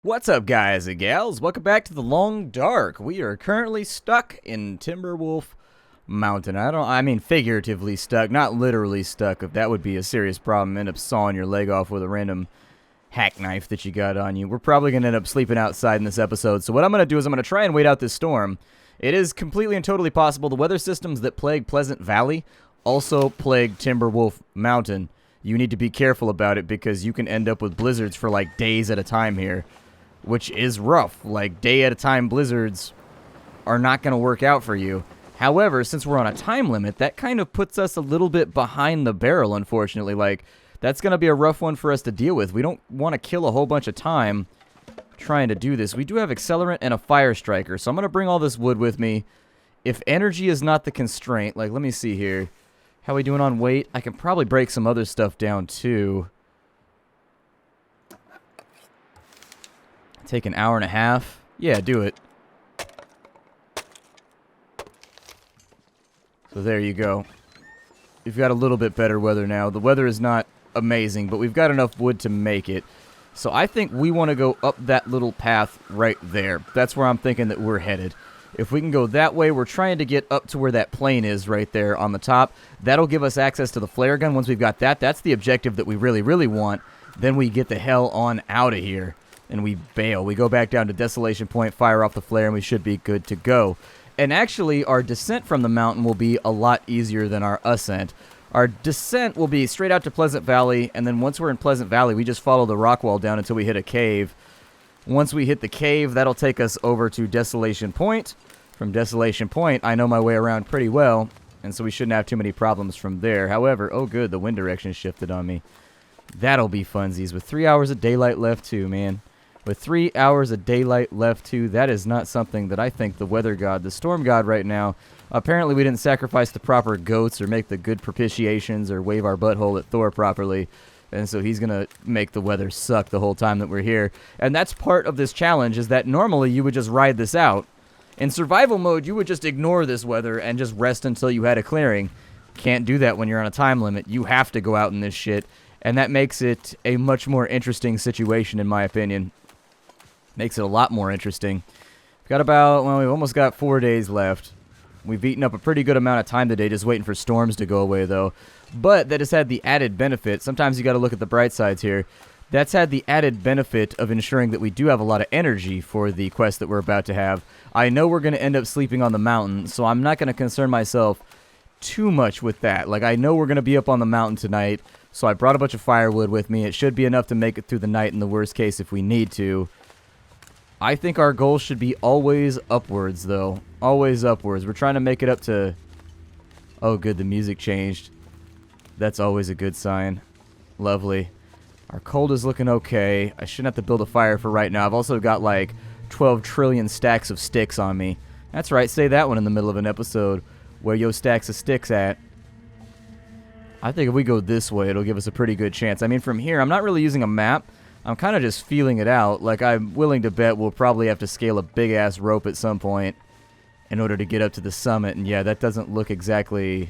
What's up, guys and gals? Welcome back to the Long Dark. We are currently stuck in Timberwolf Mountain. I mean figuratively stuck, not literally stuck. If that would be a serious problem, end up sawing your leg off with a random hack knife that you got on you. We're probably going to end up sleeping outside in this episode. So what I'm going to do is I'm going to try and wait out this storm. It is completely and totally possible the weather systems that plague Pleasant Valley also plague Timberwolf Mountain. You need to be careful about it because you can end up with blizzards for like days at a time here, which is rough. Like, day-at-a-time blizzards are not going to work out for you. However, since we're on a time limit, that kind of puts us a little bit behind the barrel, unfortunately. Like, that's going to be a rough one for us to deal with. We don't want to kill a whole bunch of time trying to do this. We do have accelerant and a fire striker, so I'm going to bring all this wood with me. If energy is not the constraint, like, let me see here. How are we doing on weight? I can probably break some other stuff down, too. Take an hour and a half. Yeah, do it. So there you go. We've got a little bit better weather now. The weather is not amazing, but we've got enough wood to make it. So I think we want to go up that little path right there. That's where I'm thinking that we're headed. If we can go that way, we're trying to get up to where that plane is right there on the top. That'll give us access to the flare gun. Once we've got that, that's the objective that we really, really want. Then we get the hell on out of here. And we bail. We go back down to Desolation Point, fire off the flare, and we should be good to go. And actually, our descent from the mountain will be a lot easier than our ascent. Our descent will be straight out to Pleasant Valley, and then once we're in Pleasant Valley, we just follow the rock wall down until we hit a cave. Once we hit the cave, that'll take us over to Desolation Point. From Desolation Point, I know my way around pretty well, and so we shouldn't have too many problems from there. However, oh good, the wind direction shifted on me. That'll be funsies, with 3 hours of daylight left too, man. With 3 hours of daylight left, too, that is not something that I think the weather god, the storm god right now, apparently we didn't sacrifice the proper goats or make the good propitiations or wave our butthole at Thor properly, and so he's going to make the weather suck the whole time that we're here. And that's part of this challenge, is that normally you would just ride this out. In survival mode, you would just ignore this weather and just rest until you had a clearing. Can't do that when you're on a time limit. You have to go out in this shit, and that makes it a much more interesting situation, in my opinion. Makes it a lot more interesting. We've got about, well, we've almost got 4 days left. We've eaten up a pretty good amount of time today just waiting for storms to go away, though. But that has had the added benefit. Sometimes you got to look at the bright sides here. That's had the added benefit of ensuring that we do have a lot of energy for the quest that we're about to have. I know we're going to end up sleeping on the mountain, so I'm not going to concern myself too much with that. Like, I know we're going to be up on the mountain tonight, so I brought a bunch of firewood with me. It should be enough to make it through the night in the worst case if we need to. I think our goal should be always upwards, though. Always upwards. We're trying to make it up to... Oh, good, the music changed. That's always a good sign. Lovely. Our cold is looking okay. I shouldn't have to build a fire for right now. I've also got, like, 12 trillion stacks of sticks on me. That's right, say that one in the middle of an episode. Where yo stacks of sticks at? I think if we go this way, it'll give us a pretty good chance. I mean, from here, I'm not really using a map. I'm kind of just feeling it out. Like, I'm willing to bet we'll probably have to scale a big-ass rope at some point in order to get up to the summit. And yeah, that doesn't look exactly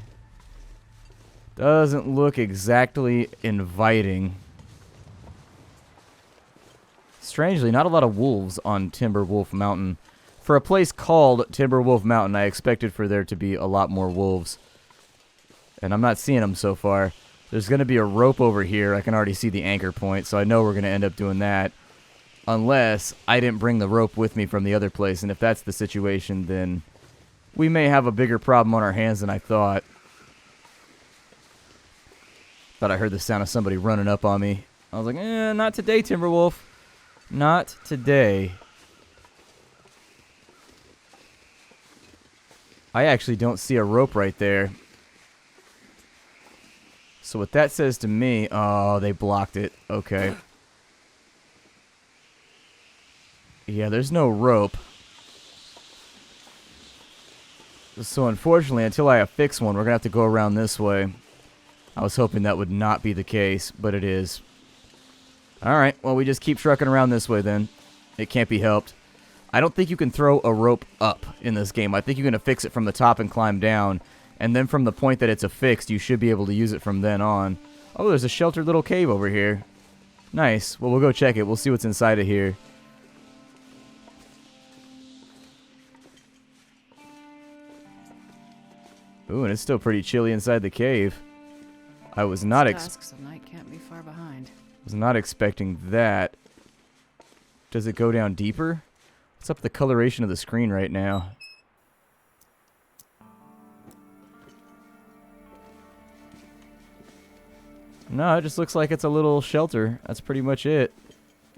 inviting. Strangely, not a lot of wolves on Timberwolf Mountain. For a place called Timberwolf Mountain, I expected for there to be a lot more wolves. And I'm not seeing them so far. There's going to be a rope over here. I can already see the anchor point, so I know we're going to end up doing that. Unless I didn't bring the rope with me from the other place, and if that's the situation, then we may have a bigger problem on our hands than I thought. Thought I heard the sound of somebody running up on me. I was like, not today, Timberwolf. Not today. I actually don't see a rope right there. So what that says to me... Oh, they blocked it. Okay. Yeah, there's no rope. So unfortunately, until I affix one, we're going to have to go around this way. I was hoping that would not be the case, but it is. Alright, well, we just keep trucking around this way then. It can't be helped. I don't think you can throw a rope up in this game. I think you can affix it from the top and climb down. And then from the point that it's affixed, you should be able to use it from then on. Oh, there's a sheltered little cave over here. Nice. Well, we'll go check it. We'll see what's inside of here. Ooh, and it's still pretty chilly inside the cave. I was not so night can't be far behind. was not expecting that. Does it go down deeper? What's up with the coloration of the screen right now? No, it just looks like it's a little shelter. That's pretty much it.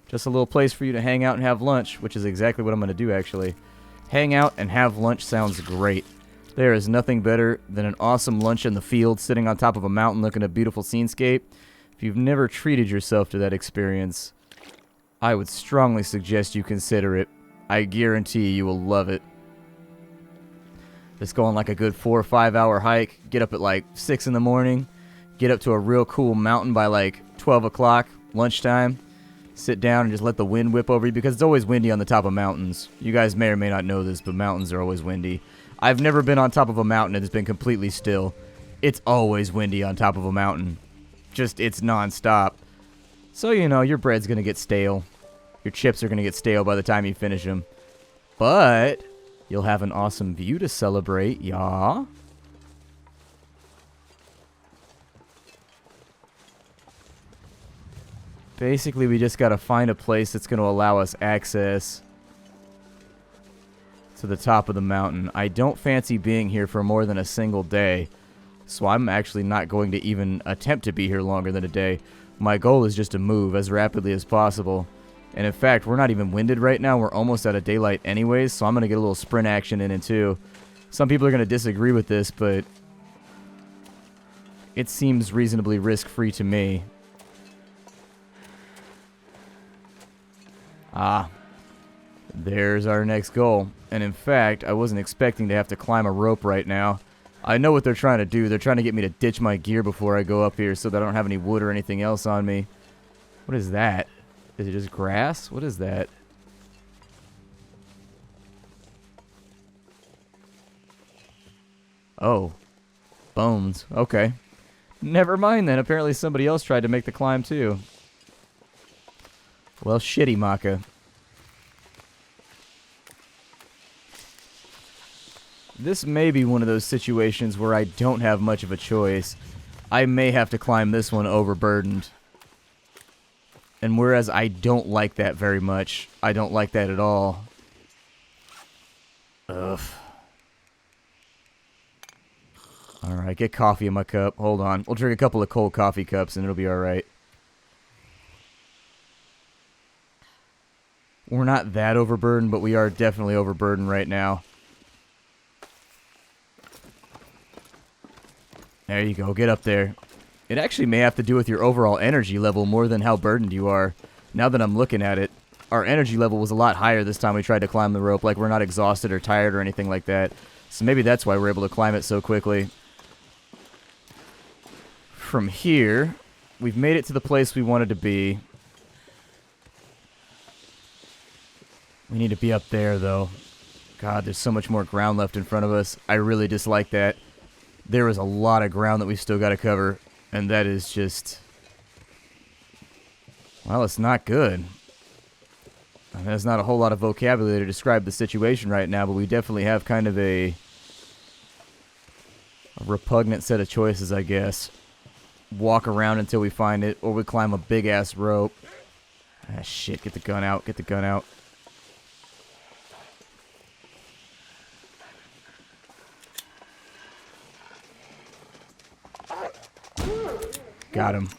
Just a little place for you to hang out and have lunch, which is exactly what I'm going to do, actually. Hang out and have lunch sounds great. There is nothing better than an awesome lunch in the field, sitting on top of a mountain looking at a beautiful scenescape. If you've never treated yourself to that experience, I would strongly suggest you consider it. I guarantee you will love it. Just go on like a good 4 or 5 hour hike, get up at like 6 in the morning, get up to a real cool mountain by like 12 o'clock, lunchtime, sit down and just let the wind whip over you, because it's always windy on the top of mountains. You guys may or may not know this, but mountains are always windy. I've never been on top of a mountain and it's been completely still. It's always windy on top of a mountain. Just, it's nonstop. So, you know, your bread's going to get stale. Your chips are going to get stale by the time you finish them. But you'll have an awesome view to celebrate, yeah? Basically, we just got to find a place that's going to allow us access to the top of the mountain. I don't fancy being here for more than a single day, so I'm actually not going to even attempt to be here longer than a day. My goal is just to move as rapidly as possible. And in fact, we're not even winded right now. We're almost out of daylight anyways, so I'm going to get a little sprint action in it too. Some people are going to disagree with this, but it seems reasonably risk-free to me. Ah, there's our next goal. And in fact, I wasn't expecting to have to climb a rope right now. I know what they're trying to do. They're trying to get me to ditch my gear before I go up here so that I don't have any wood or anything else on me. What is that? Is it just grass? What is that? Oh. Bones. Okay. Never mind then. Apparently somebody else tried to make the climb too. Well, shitty, Maka. This may be one of those situations where I don't have much of a choice. I may have to climb this one overburdened. And whereas I don't like that very much, I don't like that at all. Ugh. Alright, get coffee in my cup. Hold on. We'll drink a couple of cold coffee cups and it'll be alright. We're not that overburdened, but we are definitely overburdened right now. There you go. Get up there. It actually may have to do with your overall energy level more than how burdened you are. Now that I'm looking at it, our energy level was a lot higher this time we tried to climb the rope. Like, we're not exhausted or tired or anything like that. So maybe that's why we're able to climb it so quickly. From here, we've made it to the place we wanted to be. We need to be up there, though. God, there's so much more ground left in front of us. I really dislike that. There is a lot of ground that we've still got to cover, and that is just... well, it's not good. There's not a whole lot of vocabulary to describe the situation right now, but we definitely have kind of a repugnant set of choices, I guess. Walk around until we find it, or we climb a big-ass rope. Ah, shit, get the gun out, get the gun out. Got him.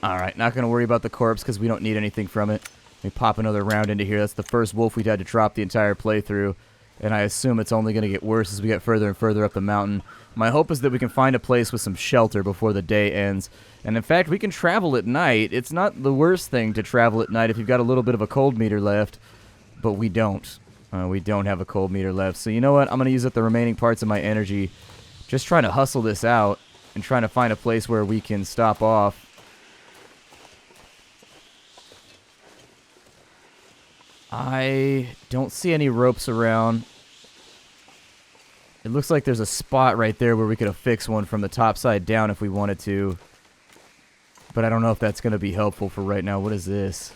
Alright, not going to worry about the corpse because we don't need anything from it. Let me pop another round into here. That's the first wolf we'd had to drop the entire playthrough. And I assume it's only going to get worse as we get further and further up the mountain. My hope is that we can find a place with some shelter before the day ends. And in fact, we can travel at night. It's not the worst thing to travel at night if you've got a little bit of a cold meter left. But we don't. We don't have a cold meter left. So you know what? I'm going to use up the remaining parts of my energy just trying to hustle this out. And trying to find a place where we can stop off. I don't see any ropes around. It looks like there's a spot right there where we could affix one from the top side down if we wanted to. But I don't know if that's going to be helpful for right now. What is this?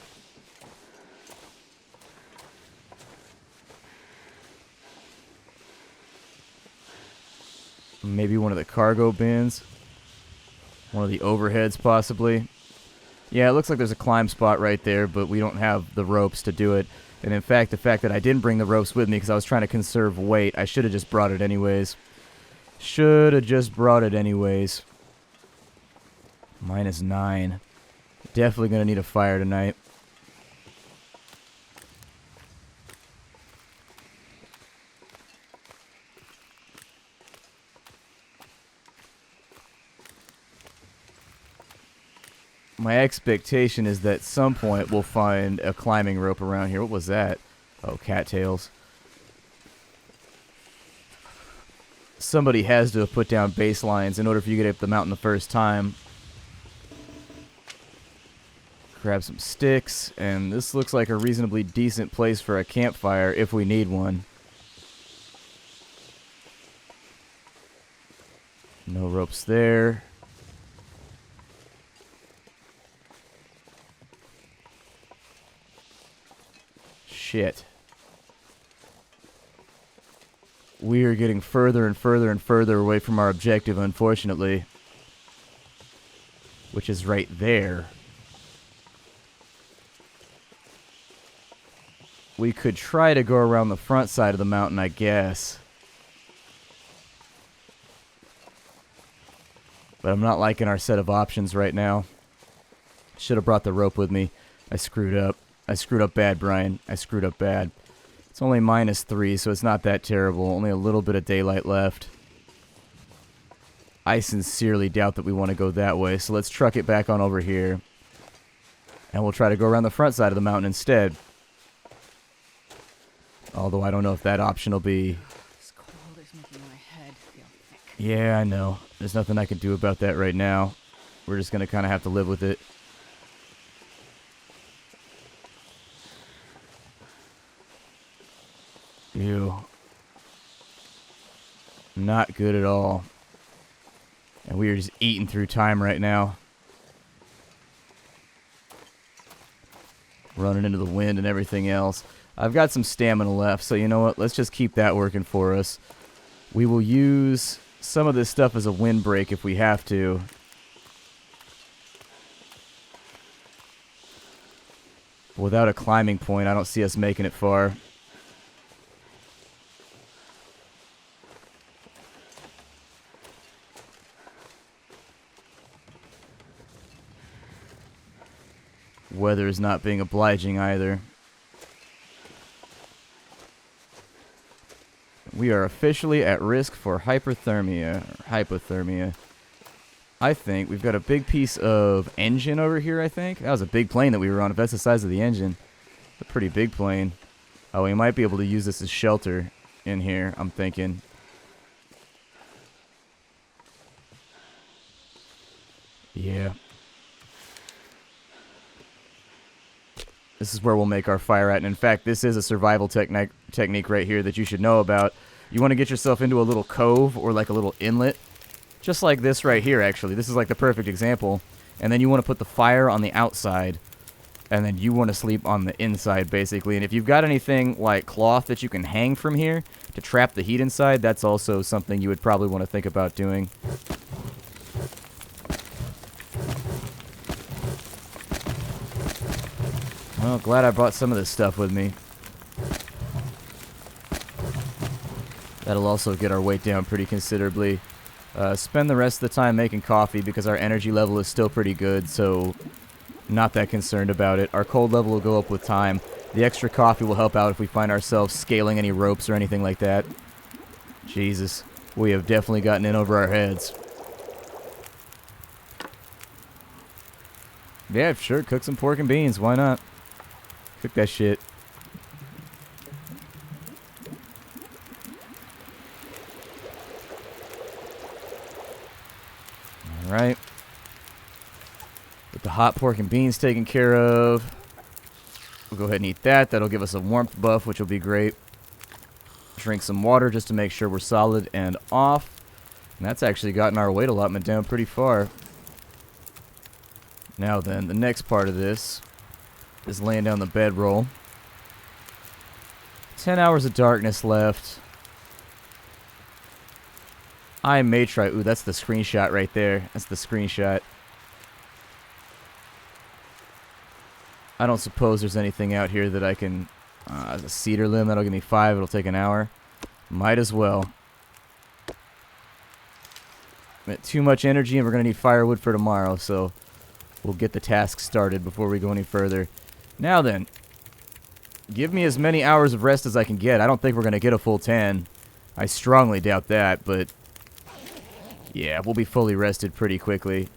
Maybe one of the cargo bins. One of the overheads, possibly. Yeah, it looks like there's a climb spot right there, but we don't have the ropes to do it. And in fact, the fact that I didn't bring the ropes with me because I was trying to conserve weight, I should have just brought it anyways. Should have just brought it anyways. -9. Definitely going to need a fire tonight. My expectation is that at some point we'll find a climbing rope around here. What was that? Oh, cattails. Somebody has to have put down baselines in order for you to get up the mountain the first time. Grab some sticks, and this looks like a reasonably decent place for a campfire if we need one. No ropes there. Shit. We are getting further and further and further away from our objective, unfortunately. Which is right there. We could try to go around the front side of the mountain, I guess. But I'm not liking our set of options right now. Should have brought the rope with me. I screwed up. I screwed up bad, Brian. I screwed up bad. It's only -3, so it's not that terrible. Only a little bit of daylight left. I sincerely doubt that we want to go that way, so let's truck it back on over here. And we'll try to go around the front side of the mountain instead. Although I don't know if that option will be... This cold is making my head feel thick. Yeah, I know. There's nothing I can do about that right now. We're just going to kind of have to live with it. Ew. Not good at all. And we are just eating through time right now. Running into the wind and everything else. I've got some stamina left, so you know what? Let's just keep that working for us. We will use some of this stuff as a windbreak if we have to. Without a climbing point, I don't see us making it far. Weather is not being obliging either. We are officially at risk for hyperthermia, or hypothermia. I think we've got a big piece of engine over here, I think. That was a big plane that we were on, if that's the size of the engine. A pretty big plane. Oh, we might be able to use this as shelter in here, I'm thinking. Yeah. This is where we'll make our fire at. And in fact, this is a survival technique right here that you should know about. You want to get yourself into a little cove or like a little inlet. Just like this right here, actually. This is like the perfect example. And then you want to put the fire on the outside. And then you want to sleep on the inside, basically. And if you've got anything like cloth that you can hang from here to trap the heat inside, that's also something you would probably want to think about doing. Well, glad I brought some of this stuff with me. That'll also get our weight down pretty considerably. Spend the rest of the time making coffee because our energy level is still pretty good, so not that concerned about it. Our cold level will go up with time. The extra coffee will help out if we find ourselves scaling any ropes or anything like that. Jesus, we have definitely gotten in over our heads. Yeah, sure, cook some pork and beans. Why not? Cook that shit. Alright. With the hot pork and beans taken care of, we'll go ahead and eat that. That'll give us a warmth buff, which will be great. Drink some water just to make sure we're solid and off. And that's actually gotten our weight allotment down pretty far. Now then, the next part of this is laying down the bedroll. 10 hours of darkness left. I may try. Ooh, that's the screenshot right there. That's the screenshot. I don't suppose there's anything out here that I can... a cedar limb, that'll give me 5. It'll take an hour. Might as well. Too much energy, and we're going to need firewood for tomorrow, so we'll get the task started before we go any further. Now then, give me as many hours of rest as I can get. I don't think we're going to get a full 10. I strongly doubt that, but yeah, we'll be fully rested pretty quickly.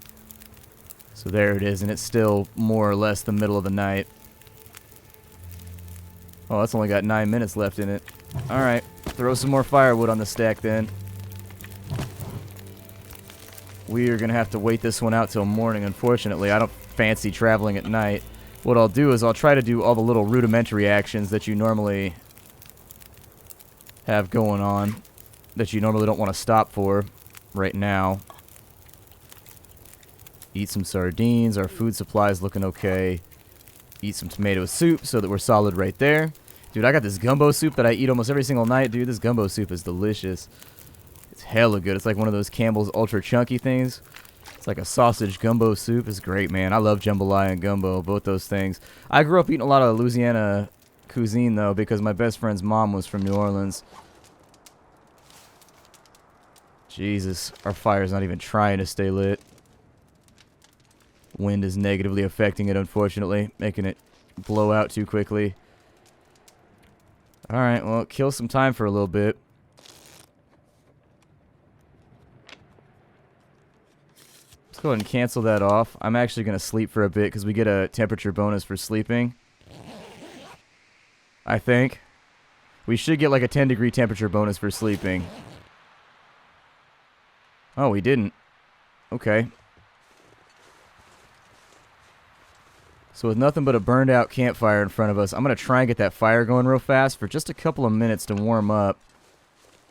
So there it is, and it's still more or less the middle of the night. Oh, that's only got 9 minutes left in it. Alright, throw some more firewood on the stack then. We are going to have to wait this one out till morning, unfortunately. I don't fancy traveling at night. What I'll do is I'll try to do all the little rudimentary actions that you normally have going on, that you normally don't want to stop for right now. Eat some sardines. Our food supply is looking okay. Eat some tomato soup so that we're solid right there. Dude, I got this gumbo soup that I eat almost every single night. Dude, this gumbo soup is delicious. It's hella good. It's like one of those Campbell's Ultra Chunky things. It's like a sausage gumbo soup. It's great, man. I love jambalaya and gumbo, both those things. I grew up eating a lot of Louisiana cuisine, though, because my best friend's mom was from New Orleans. Jesus, our fire's not even trying to stay lit. Wind is negatively affecting it, unfortunately, making it blow out too quickly. Alright, well, kill some time for a little bit. Let's go ahead and cancel that off. I'm actually going to sleep for a bit because we get a temperature bonus for sleeping. I think. We should get like a 10-degree temperature bonus for sleeping. Oh, we didn't. Okay. So with nothing but a burned out campfire in front of us, I'm going to try and get that fire going real fast for just a couple of minutes to warm up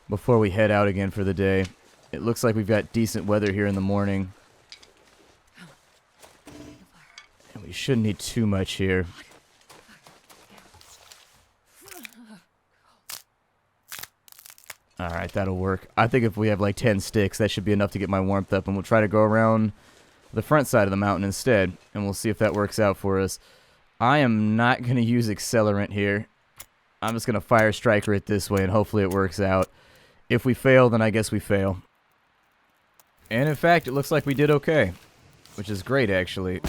before we head out again for the day. It looks like we've got decent weather here in the morning. And we shouldn't need too much here. Alright, that'll work. I think if we have like 10 sticks, that should be enough to get my warmth up, and we'll try to go around the front side of the mountain instead, and we'll see if that works out for us. I am not going to use accelerant here. I'm just going to fire striker it this way, and hopefully it works out. If we fail, then I guess we fail. And in fact, it looks like we did okay, which is great, actually.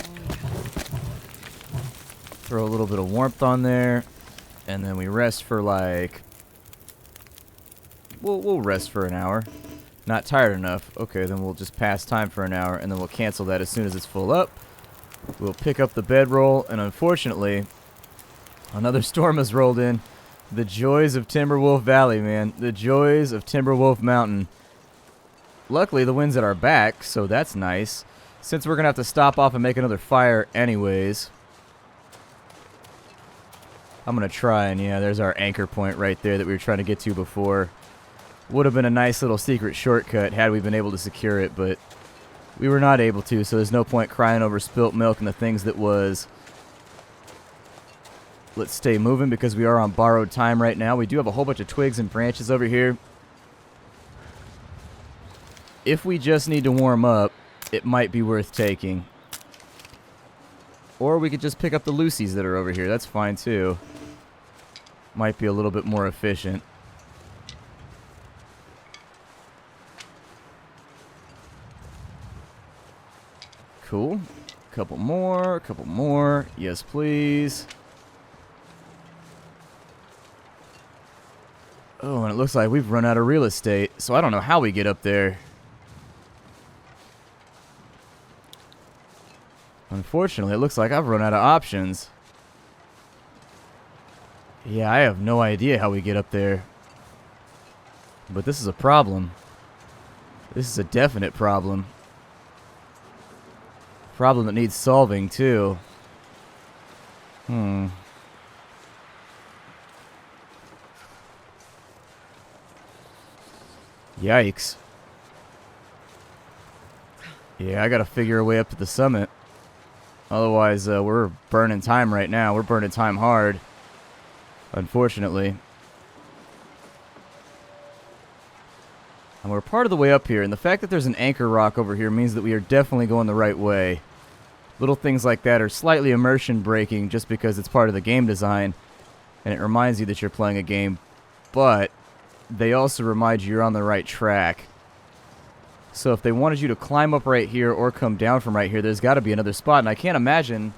Throw a little bit of warmth on there, and then we rest for like... We'll rest for an hour. Not tired enough. Okay, then we'll just pass time for an hour, and then we'll cancel that as soon as it's full up. We'll pick up the bedroll, and unfortunately, another storm has rolled in. The joys of Timberwolf Valley, man. The joys of Timberwolf Mountain. Luckily, the wind's at our back, so that's nice. Since we're going to have to stop off and make another fire anyways, I'm going to try, and yeah, there's our anchor point right there that we were trying to get to before. Would have been a nice little secret shortcut had we been able to secure it, but we were not able to, so there's no point crying over spilt milk and the things that was. Let's stay moving because we are on borrowed time right now. We do have a whole bunch of twigs and branches over here. If we just need to warm up, it might be worth taking. Or we could just pick up the Lucy's that are over here. That's fine too. Might be a little bit more efficient. Cool. Couple more, couple more. Yes, please. Oh, and it looks like we've run out of real estate, so I don't know how we get up there. Unfortunately, it looks like I've run out of options. Yeah, I have no idea how we get up there. But this is a problem. This is a definite problem. Problem that needs solving, too. Yikes. Yeah, I gotta figure a way up to the summit. Otherwise, we're burning time right now. We're burning time hard. Unfortunately. And we're part of the way up here, and the fact that there's an anchor rock over here means that we are definitely going the right way. Little things like that are slightly immersion breaking just because it's part of the game design, and it reminds you that you're playing a game, but they also remind you you're on the right track. So if they wanted you to climb up right here or come down from right here, there's got to be another spot, and I can't imagine...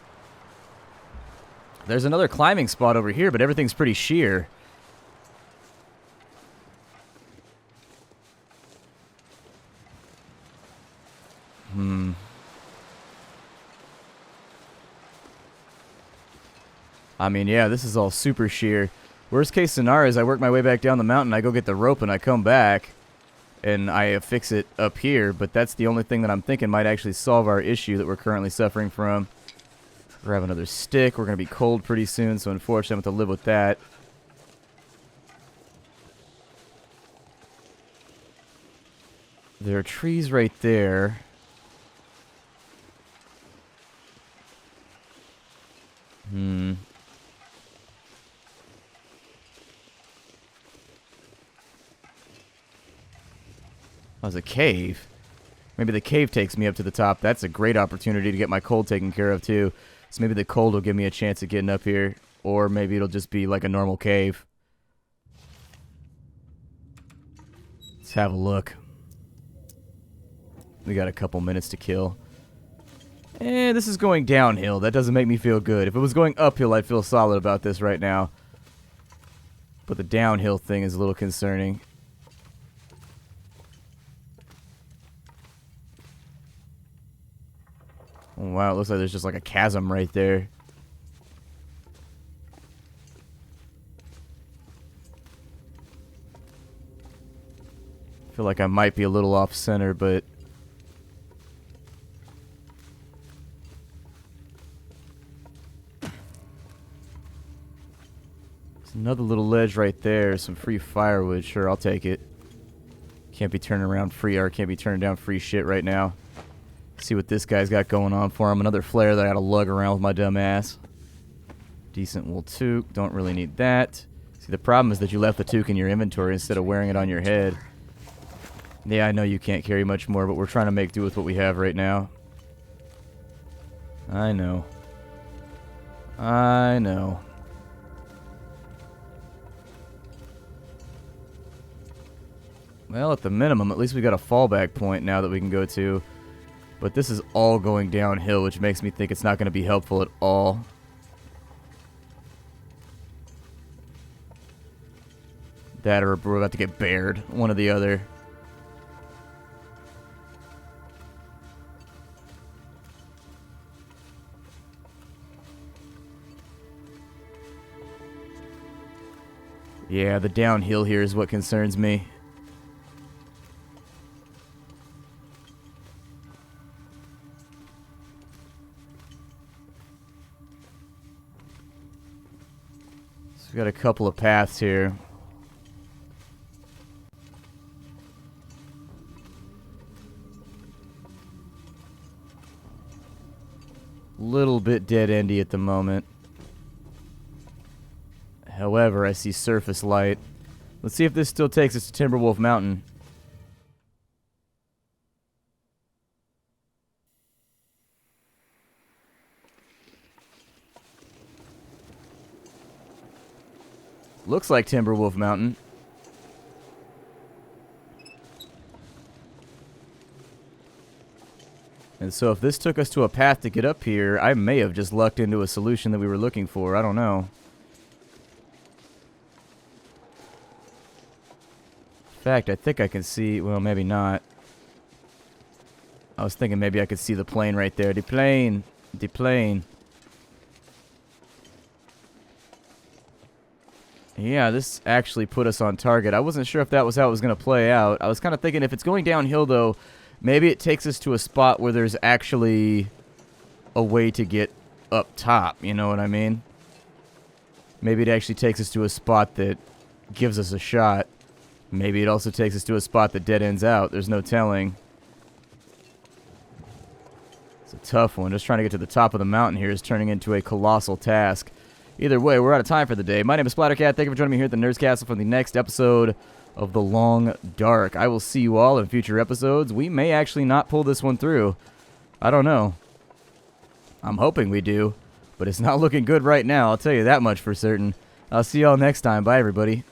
There's another climbing spot over here, but everything's pretty sheer. I mean, yeah, this is all super sheer. Worst case scenario is I work my way back down the mountain, I go get the rope, and I come back, and I fix it up here, but that's the only thing that I'm thinking might actually solve our issue that we're currently suffering from. Grab another stick. We're going to be cold pretty soon, so unfortunately I'm going to live with that. There are trees right there. Oh, there's a cave. Maybe the cave takes me up to the top. That's a great opportunity to get my cold taken care of, too. So maybe the cold will give me a chance at getting up here. Or maybe it'll just be like a normal cave. Let's have a look. We got a couple minutes to kill. This is going downhill. That doesn't make me feel good. If it was going uphill, I'd feel solid about this right now. But the downhill thing is a little concerning. Oh, wow, it looks like there's just like a chasm right there. I feel like I might be a little off center, but... There's another little ledge right there. Some free firewood. Sure, I'll take it. Can't be turning around free, or can't be turning down free shit right now. See what this guy's got going on for him. Another flare that I gotta lug around with my dumb ass. Decent wool toque. Don't really need that. See, the problem is that you left the toque in your inventory instead of wearing it on your head. Yeah, I know you can't carry much more, but we're trying to make do with what we have right now. I know. I know. Well, at the minimum, at least we got a fallback point now that we can go to. But this is all going downhill, which makes me think it's not going to be helpful at all. That or we're about to get bared. One or the other. Yeah, the downhill here is what concerns me. So we've got a couple of paths here. Little bit dead-endy at the moment. However, I see surface light. Let's see if this still takes us to Timberwolf Mountain. Looks like Timberwolf Mountain. And so if this took us to a path to get up here, I may have just lucked into a solution that we were looking for. I don't know. In fact, I think I can see... Well, maybe not. I was thinking maybe I could see the plane right there. The plane. The plane. Yeah, this actually put us on target. I wasn't sure if that was how it was going to play out. I was kind of thinking if it's going downhill, though, maybe it takes us to a spot where there's actually a way to get up top. You know what I mean? Maybe it actually takes us to a spot that gives us a shot. Maybe it also takes us to a spot that dead ends out. There's no telling. It's a tough one. Just trying to get to the top of the mountain here is turning into a colossal task. Either way, we're out of time for the day. My name is Splattercat. Thank you for joining me here at the Nerds Castle for the next episode of the long dark. I will see you all in future episodes. We may actually not pull this one through. I don't know. I'm hoping we do, but it's not looking good right now. I'll tell you that much for certain. I'll see y'all next time. Bye, everybody.